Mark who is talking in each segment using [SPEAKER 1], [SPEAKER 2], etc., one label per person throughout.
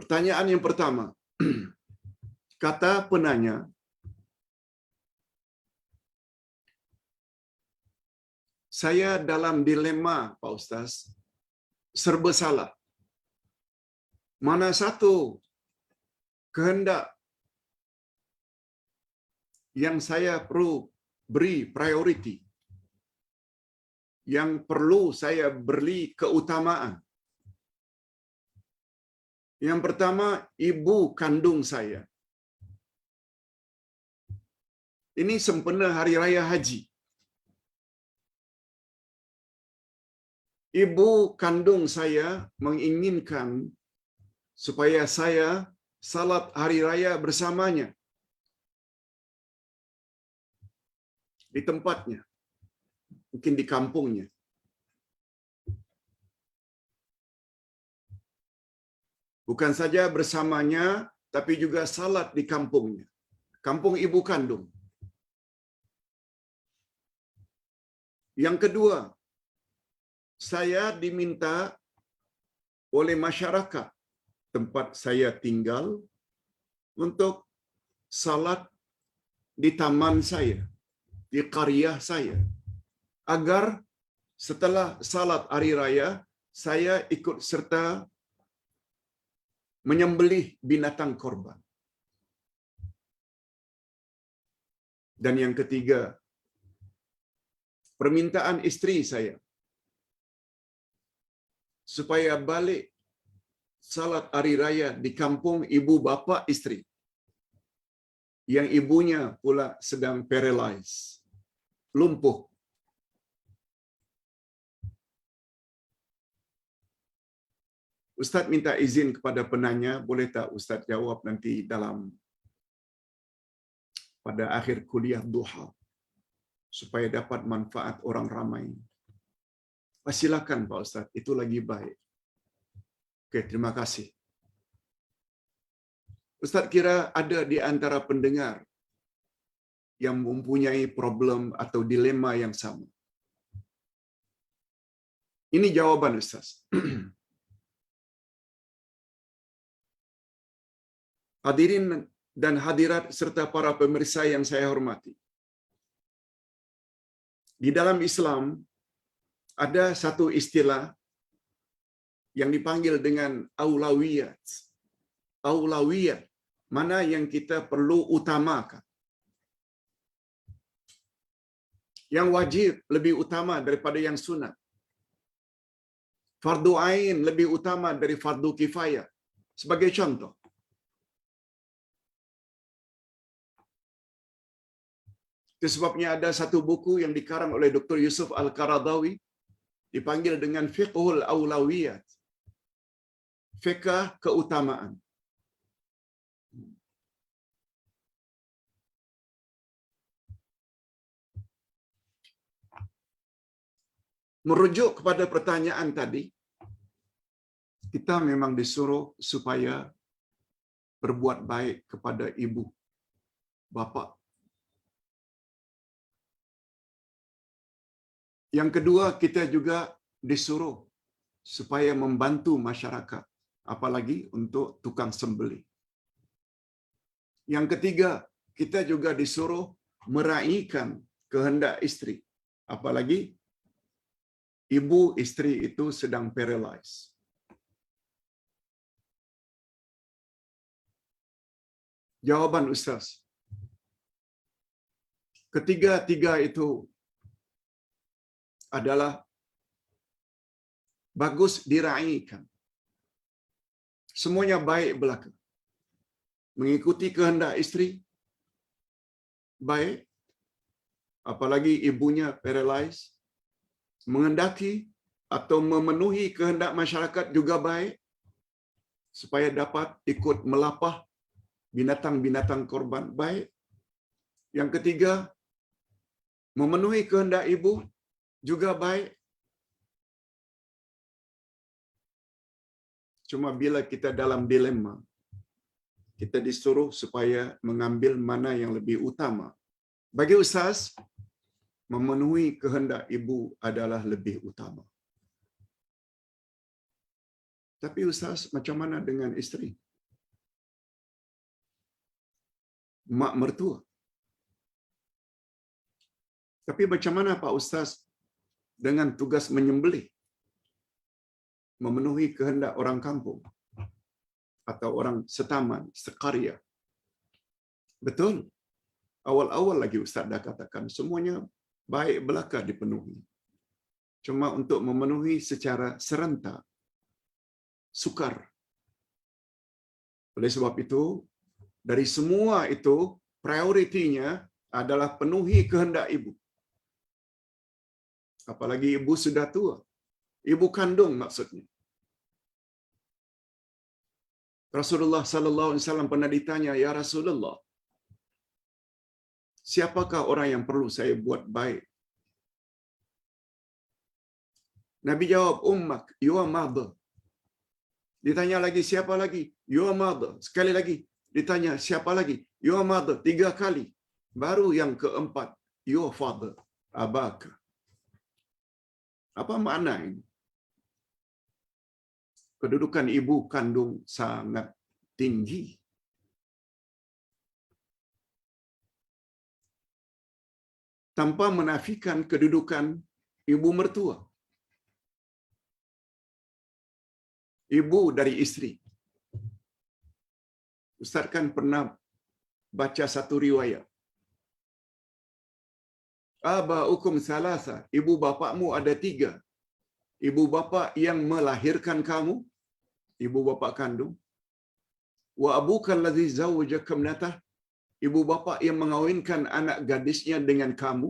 [SPEAKER 1] Pertanyaan yang pertama. Kata penanya, saya dalam dilema, Pak Ustaz, serba salah. Mana satu kehendak yang saya perlu beri prioriti, yang perlu saya beri keutamaan? Yang pertama, ibu kandung saya. Ini sempena Hari Raya Haji. Ibu kandung saya menginginkan supaya saya salat Hari Raya bersamanya di tempatnya, mungkin di kampungnya. Bukan saja bersamanya, tapi juga salat di kampungnya, kampung ibu kandung. Yang kedua, saya diminta oleh masyarakat tempat saya tinggal untuk salat di taman saya, di qaryah saya, agar setelah salat Hari Raya, saya ikut serta menyembelih binatang korban. Dan yang ketiga, permintaan isteri saya supaya balik salat Hari Raya di kampung ibu bapa isteri, yang ibunya pula sedang paralyzed, lumpuh. Ustaz minta izin kepada penanya, boleh tak Ustaz jawab nanti pada akhir kuliah duha, supaya dapat manfaat orang ramai. Silakan Pak Ustaz, itu lagi baik. Oke, terima kasih. Ustaz kira ada di antara pendengar yang mempunyai problem atau dilema yang sama. Ini jawaban Ustaz. Hadirin dan hadirat serta para pemirsa yang saya hormati. Di dalam Islam ada satu istilah yang dipanggil dengan aulawiyat. Aulawiyat, mana yang kita perlu utamakan. Yang wajib lebih utama daripada yang sunat. Fardu ain lebih utama dari fardu kifayah. Sebagai contoh, itu sebabnya ada satu buku yang dikarang oleh Dr. Yusuf Al-Qaradawi dipanggil dengan Fiqhul Aulawiyat. Fiqh keutamaan. Merujuk kepada pertanyaan tadi, kita memang disuruh supaya berbuat baik kepada ibu, bapa. Yang kedua, kita juga disuruh supaya membantu masyarakat, apalagi untuk tukang sembelih. Yang ketiga, kita juga disuruh meraihkan kehendak isteri, apalagi ibu isteri itu sedang paralyzed. Jawaban Ustaz, ketiga-tiga itu adalah bagus diraihkan. Semuanya baik belaka. Mengikuti kehendak isteri, baik. Apalagi ibunya paralyzed. Mengendaki atau memenuhi kehendak masyarakat juga baik, supaya dapat ikut melapah binatang-binatang korban, baik. Yang ketiga, memenuhi kehendak ibu juga baik. Cuma bila kita dalam dilema, kita disuruh supaya mengambil mana yang lebih utama. Bagi Ustaz, memenuhi kehendak ibu adalah lebih utama. Tapi Ustaz, macam mana dengan isteri? mak mertua. Tapi macam mana Pak Ustaz dengan tugas menyembelih, memenuhi kehendak orang kampung atau orang setaman, sekarya? Betul. Awal-awal lagi Ustaz dah katakan semuanya baik belaka dipenuhi. Cuma untuk memenuhi secara serentak, sukar. Oleh sebab itu, dari semua itu, prioritinya adalah penuhi kehendak ibu. Apalagi ibu sudah tua. Ibu kandung maksudnya. Rasulullah sallallahu alaihi wasallam pernah ditanya, "Ya Rasulullah, siapakah orang yang perlu saya buat baik?" Nabi jawab, "Ummak, your mother." Ditanya lagi, "Siapa lagi?" "Your mother." Sekali lagi ditanya, "Siapa lagi?" "Your mother." 3 kali. Baru yang keempat, "Your father." Abaka. Apa makna ini? Kedudukan ibu kandung sangat tinggi. Tanpa menafikan kedudukan ibu mertua. Ibu dari isteri. Ustaz kan pernah baca satu riwayat. Abaukum salasa. Ibu bapakmu ada 3. Ibu bapa yang melahirkan kamu, ibu bapa kandung. Wa abuka allazi zawwajaka ibnatah. Ibu bapa yang mengawinkan anak gadisnya dengan kamu,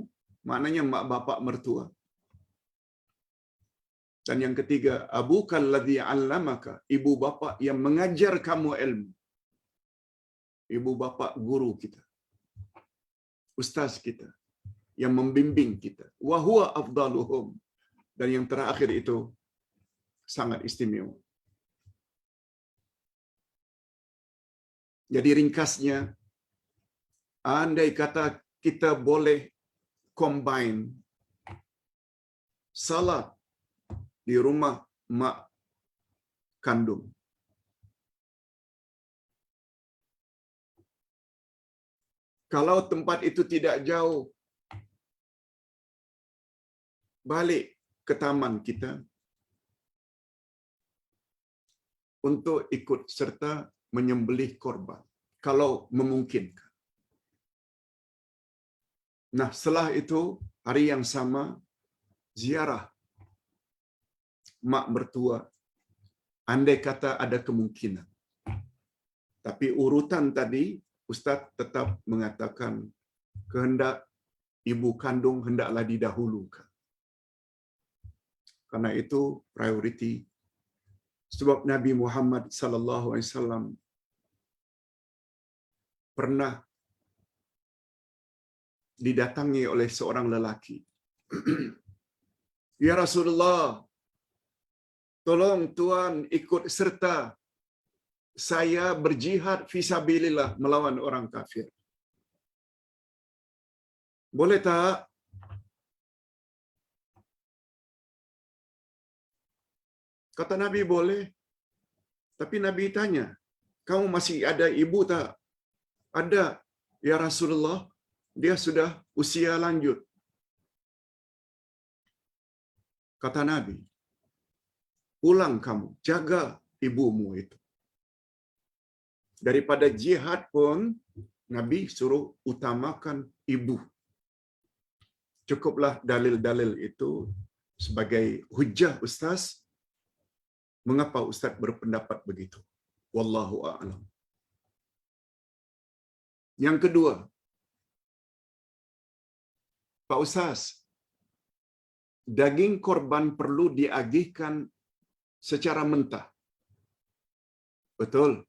[SPEAKER 1] maknanya mak bapak mertua. Dan yang ketiga, abuka allazi 'allamaka. Ibu bapa yang mengajar kamu ilmu. Ibu bapa guru kita. Ustaz kita yang membimbing kita. Wa huwa afdaluhum. Dan yang terakhir itu sangat istimewa. Jadi ringkasnya, andai kata kita boleh combine salat di rumah mak kandung, kalau tempat itu tidak jauh, balik ke taman kita untuk ikut serta menyembelih korban, kalau memungkinkan. Nah, setelah itu, hari yang sama, ziarah mak mertua, andai kata ada kemungkinan. Tapi urutan tadi, Ustaz tetap mengatakan kehendak ibu kandung hendaklah didahulukan. Karena itu prioriti. Sebab Nabi Muhammad sallallahu alaihi wasallam pernah didatangi oleh seorang lelaki. "Ya Rasulullah, tolong Tuan ikut serta saya berjihad fisabilillah melawan orang kafir. Boleh tak?" Kata Nabi, "Boleh." Tapi Nabi tanya, "Kamu masih ada ibu tak?" "Ada, ya Rasulullah. Dia sudah usia lanjut." Kata Nabi, "Pulang kamu, jaga ibumu itu." Daripada jihad pun, Nabi suruh utamakan ibu. Cukuplah dalil-dalil itu sebagai hujjah Ustaz. Mengapa Ustaz berpendapat begitu? Wallahu a'lam. Yang kedua, Pak Ustaz, daging korban perlu diagihkan secara mentah. Betul.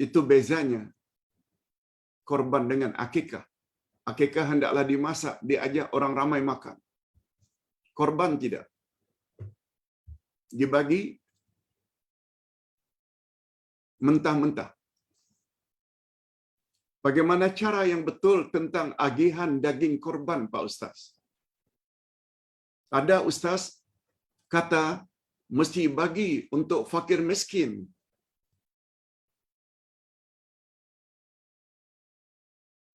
[SPEAKER 1] Itu bezanya korban dengan akikah. Akikah hendaklah dimasak, diajak orang ramai makan. Korban tidak. Dibagi mentah-mentah. Bagaimana cara yang betul tentang agihan daging korban, Pak Ustaz? Ada Ustaz kata mesti bagi untuk fakir miskin.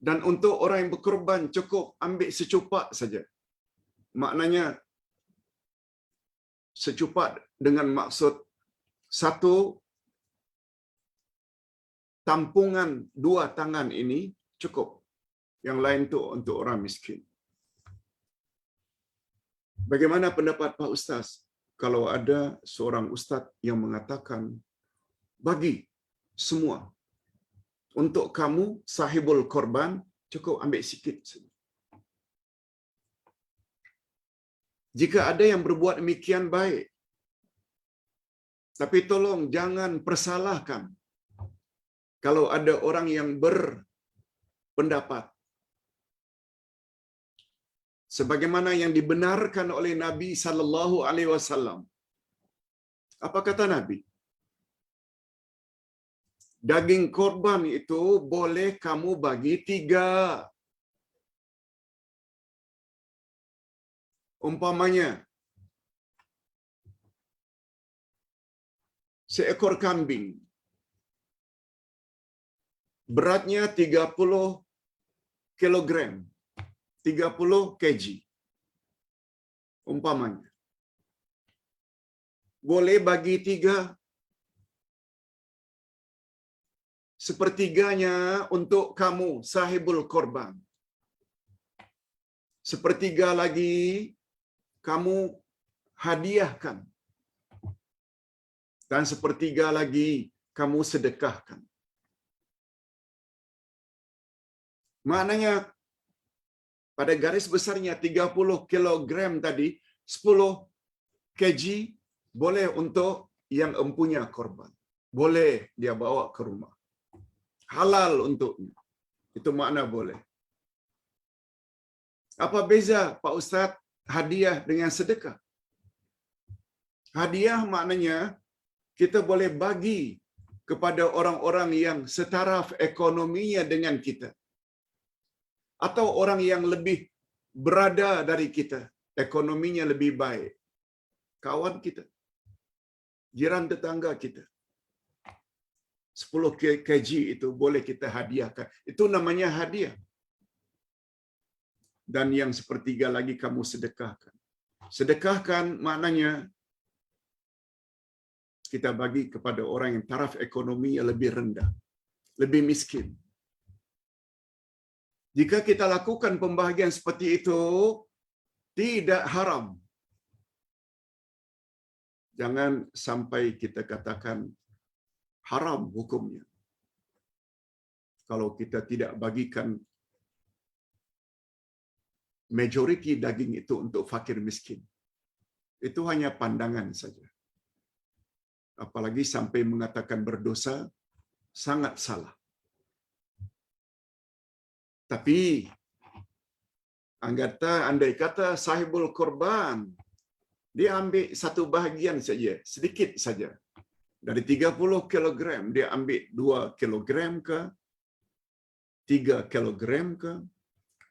[SPEAKER 1] Dan untuk orang yang berkorban cukup ambil secupak saja. Maknanya secupak dengan maksud satu tampungan dua tangan ini cukup. Yang lain tu untuk orang miskin. Bagaimana pendapat Pak Ustaz kalau ada seorang ustaz yang mengatakan bagi semua untuk kamu sahibul korban cukup ambil sikit saja. Jika ada yang berbuat demikian baik, tapi tolong jangan persalahkan kalau ada orang yang berpendapat sebagaimana yang dibenarkan oleh Nabi sallallahu alaihi wasallam. Apa kata Nabi? Daging korban itu boleh kamu bagi 3. Umpamanya, seekor kambing beratnya 30 kilogram, 30 kg. Umpamanya. Boleh bagi 3. Sepertiganya untuk kamu sahibul korban. Sepertiga lagi kamu hadiahkan. Dan sepertiga lagi kamu sedekahkan. Maknanya pada garis besarnya 30 kilogram tadi, 10 kg boleh untuk yang empunya korban. Boleh dia bawa ke rumah. Halal untuknya. Itu makna boleh. Apa beza Pak Ustaz hadiah dengan sedekah? Hadiah maknanya kita boleh bagi kepada orang-orang yang setaraf ekonominya dengan kita. Atau orang yang lebih berada dari kita, ekonominya lebih baik. Kawan kita, jiran tetangga kita. 10 kg itu boleh kita hadiahkan. Itu namanya hadiah. Dan yang sepertiga lagi kamu sedekahkan. Sedekahkan maknanya kita bagi kepada orang yang taraf ekonominya lebih rendah, lebih miskin. Jika kita lakukan pembahagian seperti itu, tidak haram. Jangan sampai kita katakan haram hukumnya. Kalau kita tidak bagikan majoriti daging itu untuk fakir miskin. Itu hanya pandangan saja. Apalagi sampai mengatakan berdosa, sangat salah. Tapi andai kata sahibul korban, dia ambil satu bahagian saja, sedikit saja. Dari 30 kilogram, dia ambil 2 kilogram ke, 3 kilogram ke,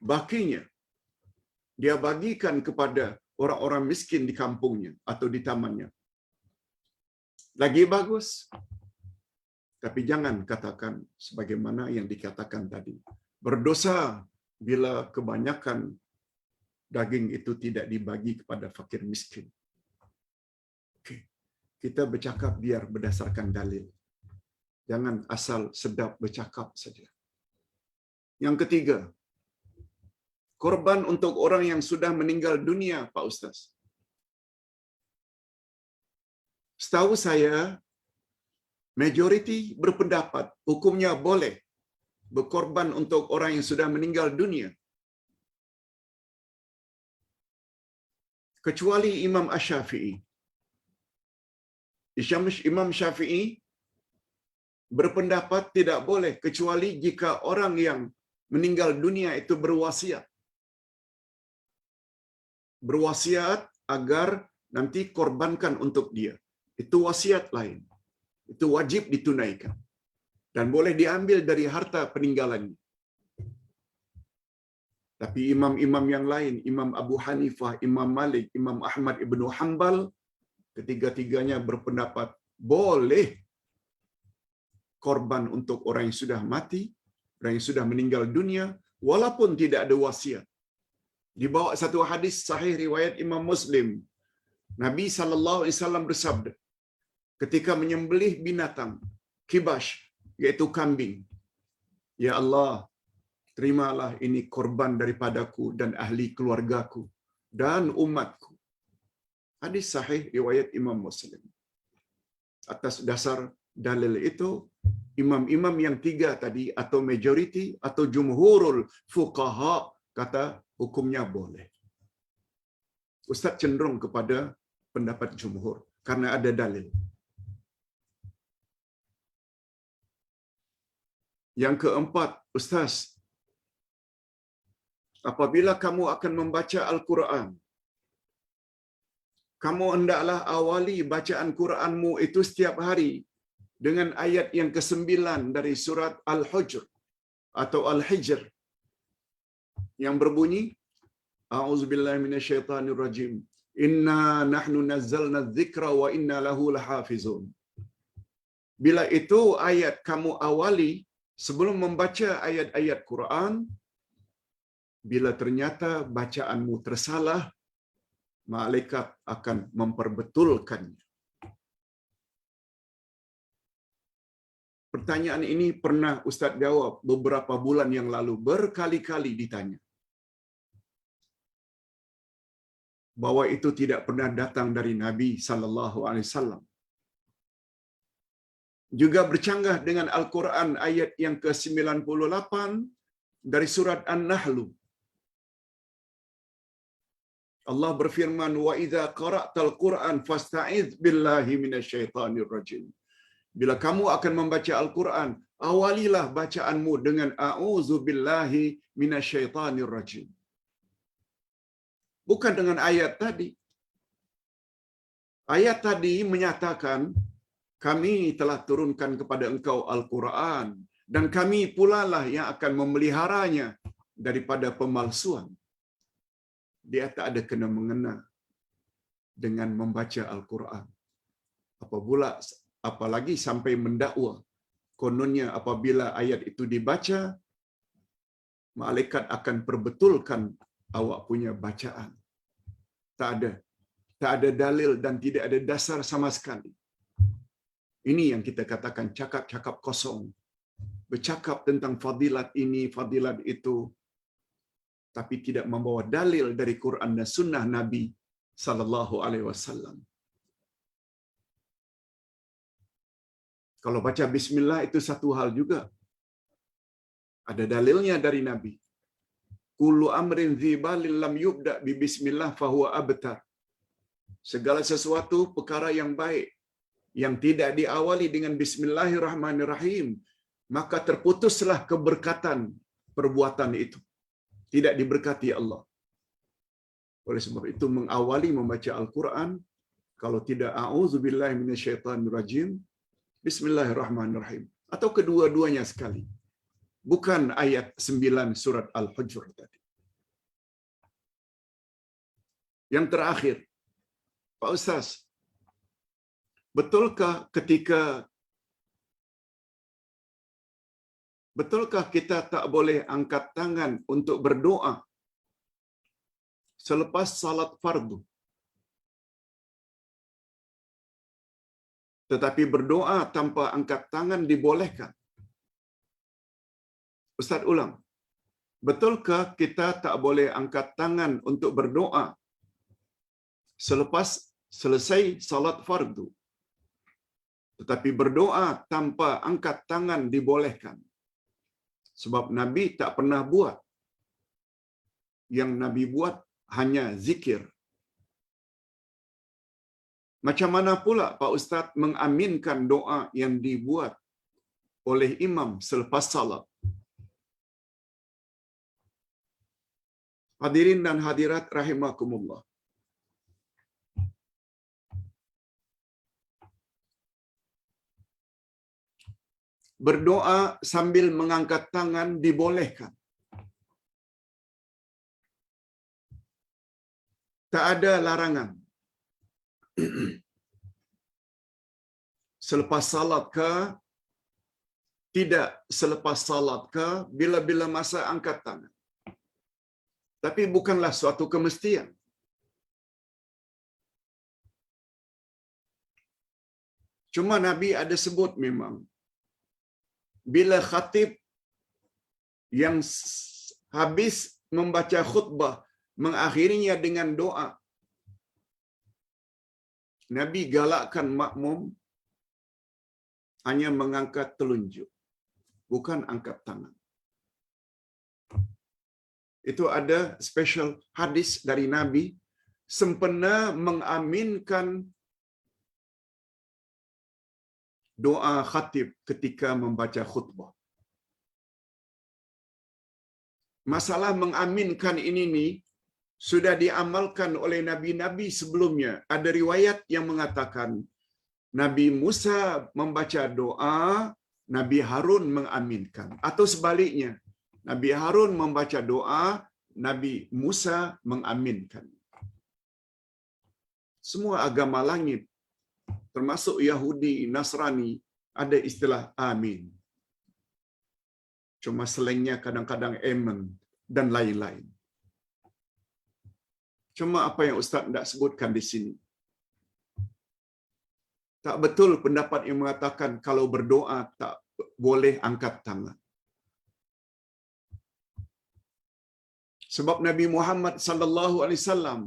[SPEAKER 1] bakinya dia bagikan kepada orang-orang miskin di kampungnya atau di tamannya. Lagi bagus. Tapi jangan katakan sebagaimana yang dikatakan tadi. Berdosa bila kebanyakan daging itu tidak dibagi kepada fakir miskin. Okay. Kita bercakap biar berdasarkan dalil. Jangan asal sedap bercakap saja. Yang ketiga, korban untuk orang yang sudah meninggal dunia, Pak Ustaz. Setahu saya, majoriti berpendapat hukumnya boleh berkorban untuk orang yang sudah meninggal dunia. Kecuali Imam Asy-Syafi'i. Imam Syafi'i berpendapat tidak boleh kecuali jika orang yang meninggal dunia itu berwasiat. Berwasiat agar nanti korbankan untuk dia. Itu wasiat lain. Itu wajib ditunaikan. Dan boleh diambil dari harta peninggalannya. Tapi imam-imam yang lain, Imam Abu Hanifah, Imam Malik, Imam Ahmad ibnu Hanbal, ketiga-tiganya berpendapat boleh korban untuk orang yang sudah mati, orang yang sudah meninggal dunia, walaupun tidak ada wasiat. Dibawa satu hadis sahih riwayat Imam Muslim, Nabi SAW bersabda, ketika menyembelih binatang, kibash, iaitu kambing, "Ya Allah, terimalah ini korban daripadaku dan ahli keluargaku dan umatku." Hadis sahih riwayat Imam Muslim. Atas dasar dalil itu, imam-imam yang tiga tadi atau majoriti atau jumhurul fuqaha kata hukumnya boleh. Ustaz cenderung kepada pendapat jumhur karena ada dalil. Yang keempat, Ustaz, apabila kamu akan membaca Al-Quran, kamu hendaklah awali bacaan Quranmu itu setiap hari dengan ayat yang ke-9 dari surat Al-Hujr atau Al-Hijr yang berbunyi, A'udzubillahi minasyaitonirrajim. Inna nahnu nazzalna dzikra wa inna lahu lahafizun. Bila itu ayat kamu awali sebelum membaca ayat-ayat Quran, bila ternyata bacaanmu tersalah, malaikat akan memperbetulkannya. Pertanyaan ini pernah Ustaz jawab beberapa bulan yang lalu, berkali-kali ditanya. Bahwa itu tidak pernah datang dari Nabi sallallahu alaihi wasallam. Juga bercanggah dengan Al-Quran ayat yang ke-98 dari surat An-Nahl. Allah berfirman, "Wa idza qara'tal Qur'an fasta'iz billahi minasyaitonir rajim." Bila kamu akan membaca Al-Quran, awalilah bacaanmu dengan a'udzu billahi minasyaitonir rajim. Bukan dengan ayat tadi. Ayat tadi menyatakan, kami telah turunkan kepada engkau Al-Quran dan kami pula lah yang akan memeliharanya daripada pemalsuan. Dia tak ada kena mengena dengan membaca Al-Quran. Apalagi sampai mendakwa. Kononnya apabila ayat itu dibaca, malaikat akan perbetulkan awak punya bacaan. Tak ada dalil dan tidak ada dasar sama sekali. Ini yang kita katakan cakap-cakap kosong. Bercakap tentang fadilat ini, fadilat itu, tapi tidak membawa dalil dari Quran dan sunnah Nabi sallallahu alaihi wasallam. Kalau baca bismillah itu satu hal juga. Ada dalilnya dari Nabi. Kullu amrin dzibalil lam yubda bi bismillah fahuwa abtar. Segala sesuatu perkara yang baik yang tidak diawali dengan bismillahirrahmanirrahim, maka terputuslah keberkatan perbuatan itu. Tidak diberkati Allah. Oleh sebab itu mengawali membaca Al-Quran, kalau tidak a'udzubillahi minasyaitonirrajim, bismillahirrahmanirrahim. Atau kedua-duanya sekali. Bukan ayat 9 surat Al-Hujr tadi. Yang terakhir, Pak Ustaz, betulkah kita tak boleh angkat tangan untuk berdoa selepas salat fardu? Tetapi berdoa tanpa angkat tangan dibolehkan. Ustaz ulang. Betulkah kita tak boleh angkat tangan untuk berdoa selepas selesai salat fardu? Tetapi berdoa tanpa angkat tangan dibolehkan. Sebab Nabi tak pernah buat. Yang Nabi buat hanya zikir. Macam mana pula Pak Ustaz mengaminkan doa yang dibuat oleh imam selepas salat? Hadirin dan hadirat rahimakumullah. Berdoa sambil mengangkat tangan dibolehkan. Tak ada larangan. Selepas salat ke, tidak selepas salat ke, bila-bila masa angkat tangan. Tapi bukanlah suatu kemestian. Cuma Nabi ada sebut memang, bila khatib yang habis membaca khutbah, mengakhirinya dengan doa, Nabi galakkan makmum hanya mengangkat telunjuk, bukan angkat tangan. Itu ada special hadis dari Nabi sempena mengaminkan doa khatib ketika membaca khutbah. Masalah mengaminkan ini ni sudah diamalkan oleh nabi-nabi sebelumnya. Ada riwayat yang mengatakan Nabi Musa membaca doa, Nabi Harun mengaminkan. Atau sebaliknya, Nabi Harun membaca doa, Nabi Musa mengaminkan. Semua agama langit, termasuk Yahudi, Nasrani, ada istilah amin. Cuma selengnya kadang-kadang amen dan lain-lain. Cuma apa yang Ustaz tidak sebutkan di sini. Tak betul pendapat yang mengatakan kalau berdoa tak boleh angkat tangan. Sebab Nabi Muhammad sallallahu alaihi wasallam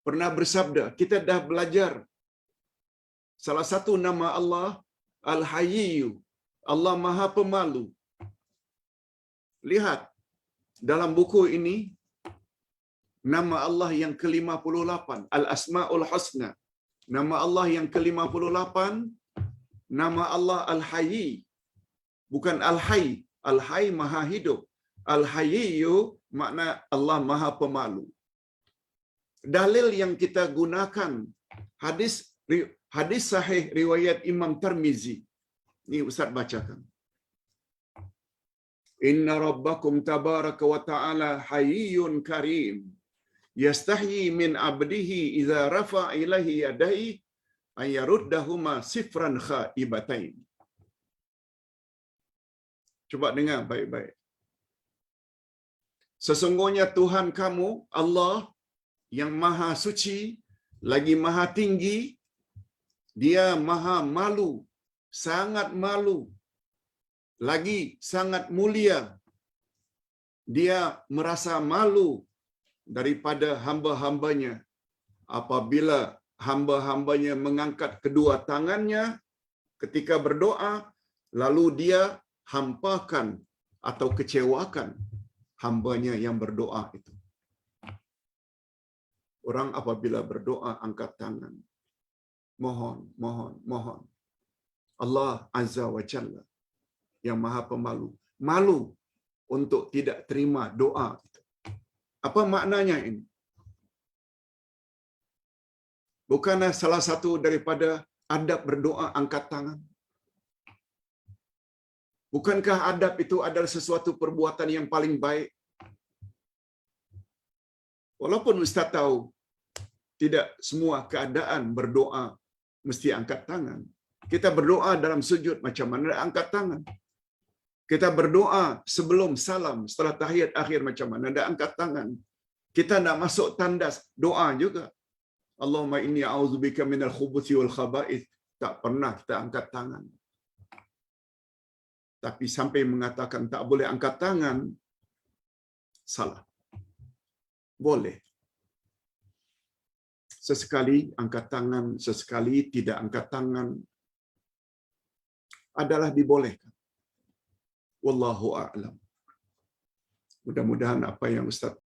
[SPEAKER 1] pernah bersabda, kita dah belajar salah satu nama Allah Al-Hayyu, Allah Maha Pemalu. Lihat dalam buku ini nama Allah yang ke-58, Al-Asmaul Husna. Nama Allah yang ke-58, nama Allah Al-Hayy. Bukan Al-Hayy. Al-Hayy Maha Hidup. Al-Hayyu makna Allah Maha Pemalu. Dalil yang kita gunakan hadis sahih riwayat Imam Tirmizi. Ni Ustaz bacakan. Inna rabbakum tabaraka wa ta'ala hayyun karim. Yastahyi min abdihi idza rafa'a ilaihi yadayhi ay yaruddahuma sifran khaibatain. Coba dengar baik-baik. Sesungguhnya Tuhan kamu Allah yang maha suci lagi maha tinggi, dia maha malu, sangat malu, lagi sangat mulia. Dia merasa malu daripada hamba-hambanya apabila hamba-hambanya mengangkat kedua tangannya ketika berdoa, lalu dia hampakan atau kecewakan hambanya yang berdoa itu. Orang apabila berdoa angkat tangan, mohon. Allah Azza wa Jalla yang Maha Pemalu, malu untuk tidak terima doa itu. Apa maknanya ini? Bukanlah salah satu daripada adab berdoa angkat tangan? Bukankah adab itu adalah sesuatu perbuatan yang paling baik? Walaupun Ustaz tahu tidak semua keadaan berdoa mesti angkat tangan. Kita berdoa dalam sujud macam mana angkat tangan? Kita berdoa sebelum salam, setelah tahiyat akhir macam mana ada angkat tangan? Kita nak masuk tandas, doa juga. Allahumma inni a'udzubika minal khubuthi wal khaba'ith. Tak pernah kita angkat tangan. Tapi sampai mengatakan tak boleh angkat tangan, salah. Boleh. Sesekali angkat tangan, sesekali tidak angkat tangan adalah dibolehkan. Wallahu a'lam. Mudah-mudahan apa yang Ustaz